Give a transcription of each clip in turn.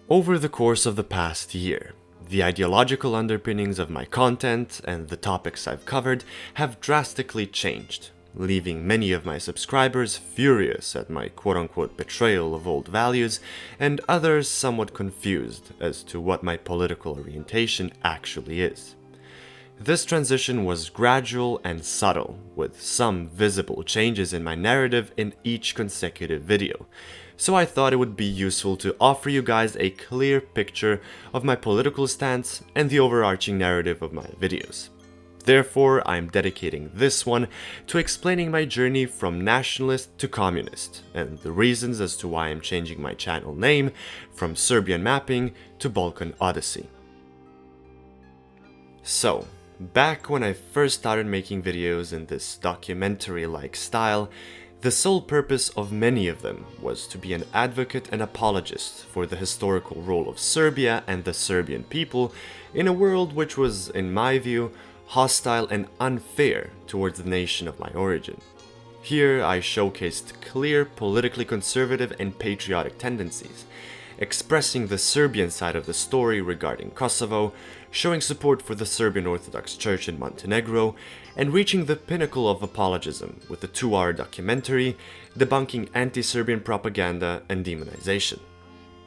Over the course of the past year, the ideological underpinnings of my content and the topics I've covered have drastically changed, leaving many of my subscribers furious at my quote-unquote betrayal of old values, and others somewhat confused as to what my political orientation actually is. This transition was gradual and subtle, with some visible changes in my narrative in each consecutive video, so I thought it would be useful to offer you guys a clear picture of my political stance and the overarching narrative of my videos. Therefore, I'm dedicating this one to explaining my journey from nationalist to communist, and the reasons as to why I'm changing my channel name from Serbian Mapping to Balkan Odyssey. So, back when I first started making videos in this documentary-like style, the sole purpose of many of them was to be an advocate and apologist for the historical role of Serbia and the Serbian people in a world which was, in my view, hostile and unfair towards the nation of my origin. Here I showcased clear politically conservative and patriotic tendencies, expressing the Serbian side of the story regarding Kosovo, showing support for the Serbian Orthodox Church in Montenegro, and reaching the pinnacle of apologism with the 2-hour documentary debunking anti-Serbian propaganda and demonization.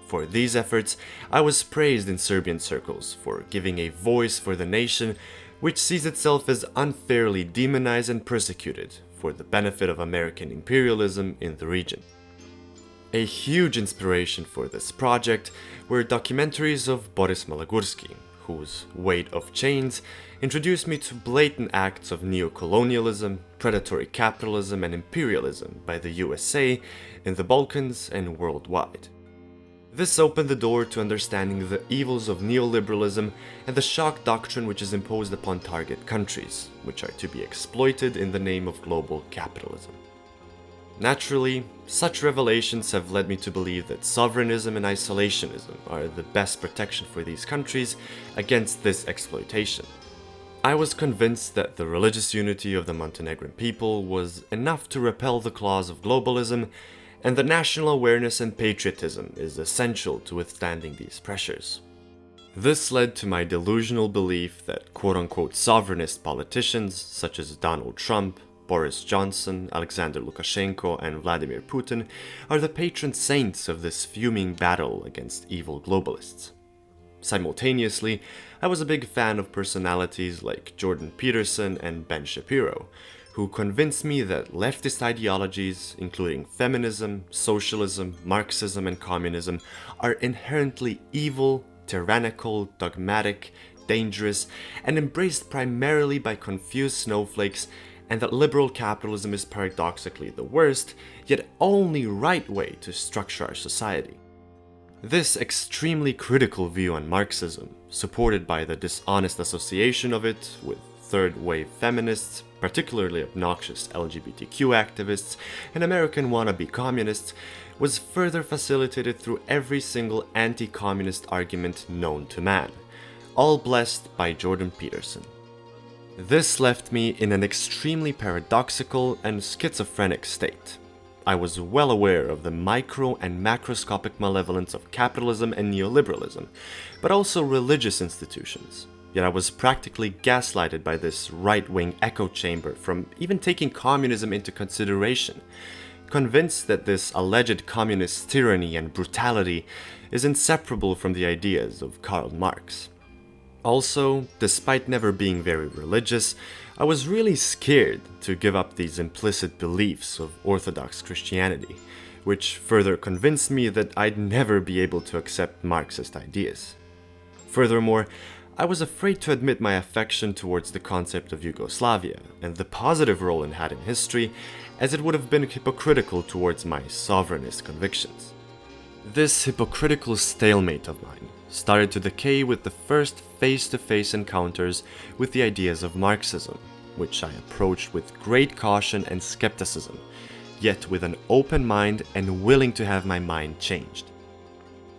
For these efforts, I was praised in Serbian circles for giving a voice for the nation which sees itself as unfairly demonized and persecuted for the benefit of American imperialism in the region. A huge inspiration for this project were documentaries of Boris Malagurski, whose Weight of Chains introduced me to blatant acts of neocolonialism, predatory capitalism and imperialism by the USA in the Balkans and worldwide. This opened the door to understanding the evils of neoliberalism and the shock doctrine which is imposed upon target countries, which are to be exploited in the name of global capitalism. Naturally, such revelations have led me to believe that sovereignism and isolationism are the best protection for these countries against this exploitation. I was convinced that the religious unity of the Montenegrin people was enough to repel the claws of globalism, and that national awareness and patriotism is essential to withstanding these pressures. This led to my delusional belief that quote-unquote sovereignist politicians such as Donald Trump, Boris Johnson, Alexander Lukashenko, and Vladimir Putin are the patron saints of this fuming battle against evil globalists. Simultaneously, I was a big fan of personalities like Jordan Peterson and Ben Shapiro, who convinced me that leftist ideologies, including feminism, socialism, Marxism, and communism, are inherently evil, tyrannical, dogmatic, dangerous, and embraced primarily by confused snowflakes, and that liberal capitalism is paradoxically the worst, yet only right way to structure our society. This extremely critical view on Marxism, supported by the dishonest association of it with third-wave feminists, particularly obnoxious LGBTQ activists, and American wannabe communists, was further facilitated through every single anti-communist argument known to man, all blessed by Jordan Peterson. This left me in an extremely paradoxical and schizophrenic state. I was well aware of the micro and macroscopic malevolence of capitalism and neoliberalism, but also religious institutions. Yet I was practically gaslighted by this right-wing echo chamber from even taking communism into consideration, convinced that this alleged communist tyranny and brutality is inseparable from the ideas of Karl Marx. Also, despite never being very religious, I was really scared to give up these implicit beliefs of Orthodox Christianity, which further convinced me that I'd never be able to accept Marxist ideas. Furthermore, I was afraid to admit my affection towards the concept of Yugoslavia and the positive role it had in history, as it would have been hypocritical towards my sovereignist convictions. This hypocritical stalemate of mine started to decay with the first face-to-face encounters with the ideas of Marxism, which I approached with great caution and skepticism, yet with an open mind and willing to have my mind changed.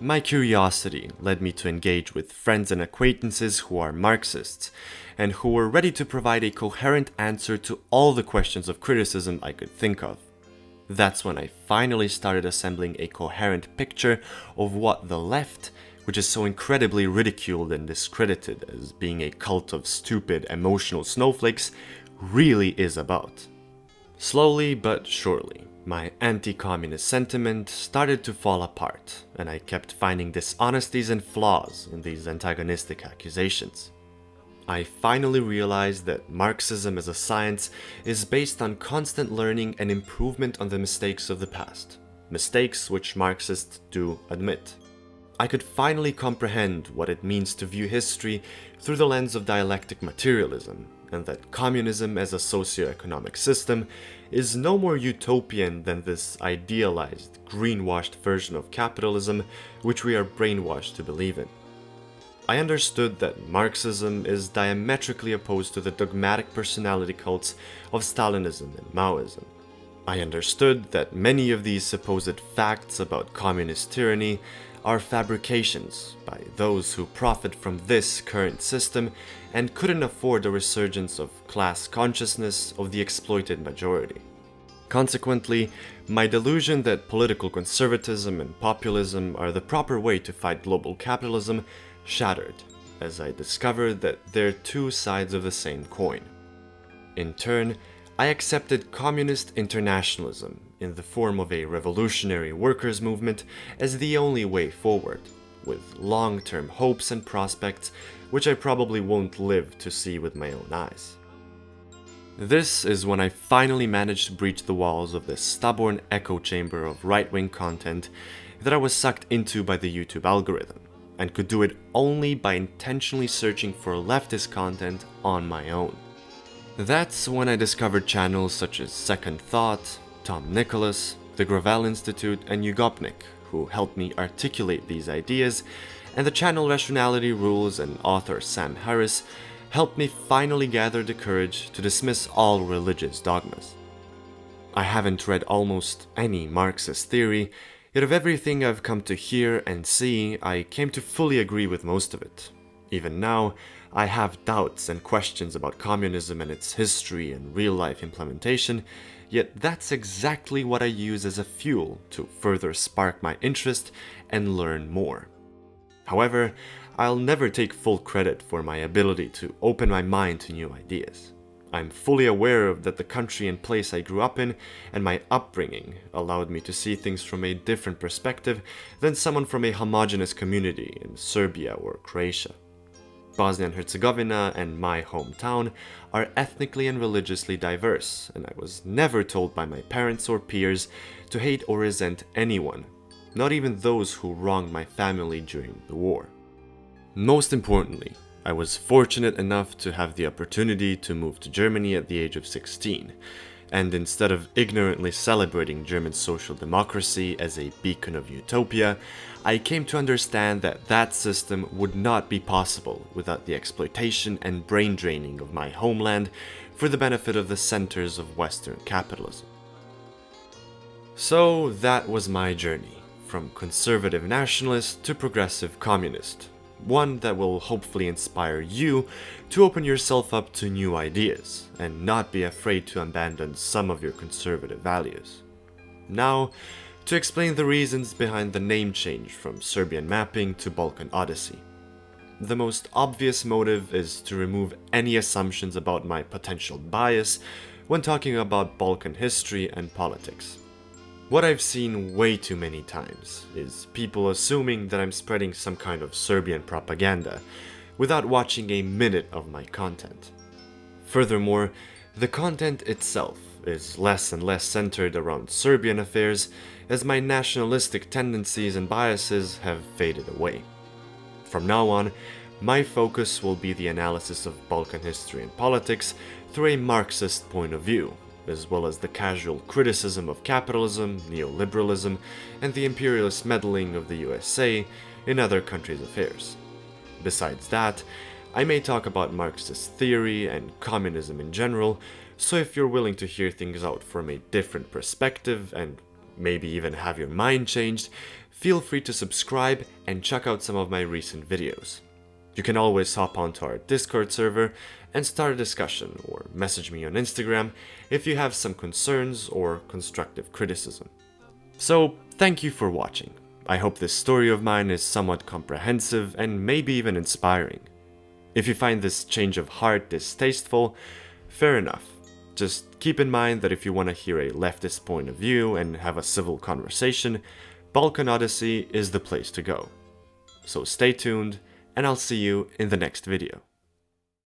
My curiosity led me to engage with friends and acquaintances who are Marxists, and who were ready to provide a coherent answer to all the questions of criticism I could think of. That's when I finally started assembling a coherent picture of what the left, which is so incredibly ridiculed and discredited as being a cult of stupid, emotional snowflakes, really is about. Slowly but surely, my anti-communist sentiment started to fall apart, and I kept finding dishonesties and flaws in these antagonistic accusations. I finally realized that Marxism as a science is based on constant learning and improvement on the mistakes of the past, mistakes which Marxists do admit. I could finally comprehend what it means to view history through the lens of dialectic materialism, and that communism as a socio-economic system is no more utopian than this idealized, greenwashed version of capitalism which we are brainwashed to believe in. I understood that Marxism is diametrically opposed to the dogmatic personality cults of Stalinism and Maoism. I understood that many of these supposed facts about communist tyranny are fabrications by those who profit from this current system and couldn't afford a resurgence of class consciousness of the exploited majority. Consequently, my delusion that political conservatism and populism are the proper way to fight global capitalism shattered as I discovered that they're two sides of the same coin. In turn, I accepted communist internationalism in the form of a revolutionary workers' movement as the only way forward, with long-term hopes and prospects which I probably won't live to see with my own eyes. This is when I finally managed to breach the walls of this stubborn echo chamber of right-wing content that I was sucked into by the YouTube algorithm, and could do it only by intentionally searching for leftist content on my own. That's when I discovered channels such as Second Thought, Tom Nicholas, the Gravel Institute, and Ugopnik, who helped me articulate these ideas, and the channel Rationality Rules and author Sam Harris helped me finally gather the courage to dismiss all religious dogmas. I haven't read almost any Marxist theory, yet of everything I've come to hear and see, I came to fully agree with most of it. Even now, I have doubts and questions about communism and its history and real-life implementation, yet that's exactly what I use as a fuel to further spark my interest and learn more. However, I'll never take full credit for my ability to open my mind to new ideas. I'm fully aware of that the country and place I grew up in and my upbringing allowed me to see things from a different perspective than someone from a homogeneous community in Serbia or Croatia. Bosnia and Herzegovina and my hometown are ethnically and religiously diverse, and I was never told by my parents or peers to hate or resent anyone, not even those who wronged my family during the war. Most importantly, I was fortunate enough to have the opportunity to move to Germany at the age of 16, and instead of ignorantly celebrating German social democracy as a beacon of utopia, I came to understand that that system would not be possible without the exploitation and brain draining of my homeland for the benefit of the centers of Western capitalism. So that was my journey, from conservative nationalist to progressive communist. One that will hopefully inspire you to open yourself up to new ideas and not be afraid to abandon some of your conservative values. Now, to explain the reasons behind the name change from Serbian Mapping to Balkan Odyssey. The most obvious motive is to remove any assumptions about my potential bias when talking about Balkan history and politics. What I've seen way too many times is people assuming that I'm spreading some kind of Serbian propaganda without watching a minute of my content. Furthermore, the content itself is less and less centered around Serbian affairs as my nationalistic tendencies and biases have faded away. From now on, my focus will be the analysis of Balkan history and politics through a Marxist point of view, as well as the casual criticism of capitalism, neoliberalism, and the imperialist meddling of the USA in other countries' affairs. Besides that, I may talk about Marxist theory and communism in general, so if you're willing to hear things out from a different perspective and maybe even have your mind changed, feel free to subscribe and check out some of my recent videos. You can always hop onto our Discord server and start a discussion or message me on Instagram if you have some concerns or constructive criticism. So, thank you for watching. I hope this story of mine is somewhat comprehensive and maybe even inspiring. If you find this change of heart distasteful, fair enough. Just keep in mind that if you want to hear a leftist point of view and have a civil conversation, Balkan Odyssey is the place to go. So stay tuned, and I'll see you in the next video.